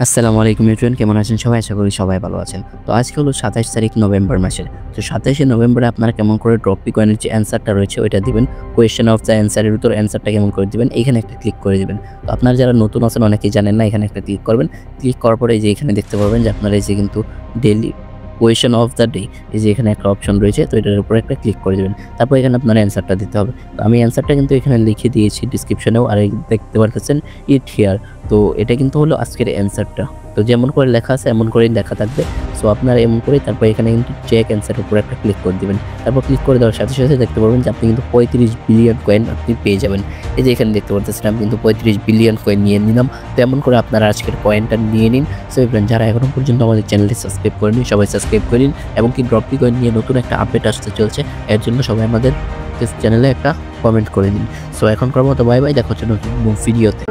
আসসালামু আলাইকুম এভরিওয়ান, কেমন আছেন সবাই? আশা করি সবাই ভালো আছেন। তো আজকে হলো ২৭ তারিখ নভেম্বর মাসের। তো ২৭শে নভেম্বরে আপনারা কেমন করে ড্রপি কয়েনের যে অ্যান্সারটা রয়েছে ওইটা দিবেন। কোয়েশ্চেন অফ দ্য অ্যান্সার এর ভিতর অ্যান্সারটা কেমন করে দিবেন, এইখানে একটা ক্লিক করে দিবেন। তো আপনারা যারা নতুন আছেন অনেকেই জানেন না, এখানে একটা ক্লিক করবেন। ক্লিক করার পরে এই যে এখানে দেখতে পারবেন যে আপনারা এই যে কিন্তু daily question of the day, এই যে এখানে একটা অপশন রয়েছে, তো এটার উপরে একটা ক্লিক করে দিবেন। তারপর এখানে আপনার অ্যান্সারটা দিতে হবে। তো আমি অ্যান্সারটা কিন্তু এখানে লিখে দিয়েছি ডেসক্রিপশনেও, আর এই দেখতে পারতেছেন ইট হিয়ার। তো এটা কিন্তু হলো আজকের অ্যান্সারটা। তো যেমন করে লেখা আছে এমন করেই লেখা থাকবে। সো আপনারা এমন করেই তারপর এখানে কিন্তু চেক অ্যান্সারের উপর একটা ক্লিক করে দিবেন। তারপর ক্লিক করে দেওয়ার সাথে, সাথে দেখতে পারবেন যে আপনি কিন্তু 35 বিলিয়ন কয়েন আপনি পেয়ে যাবেন। এই যে এখানে দেখতে পারতেছেন আমি কিন্তু 35 বিলিয়ন কয়েন নিয়ে নিলাম। তো এমন করে আপনারা আজকের কয়েনটা নিয়ে নিন। সো ফ্রেন্ড, যারা এখনো পর্যন্ত আমাদের চ্যানেলটি সাবস্ক্রাইব করেনি সবাই সাবস্ক্রাইব করে নিন, এবং কি ড্রপি কয়েন নিয়ে নতুন একটা আপডেট আসতে চলছে, এর জন্য সবাই আমাদের চ্যানেলে একটা কমেন্ট করে দিন। সো এখনকার মতো বাই বাই, দেখা হচ্ছে নতুন ভিডিওতে।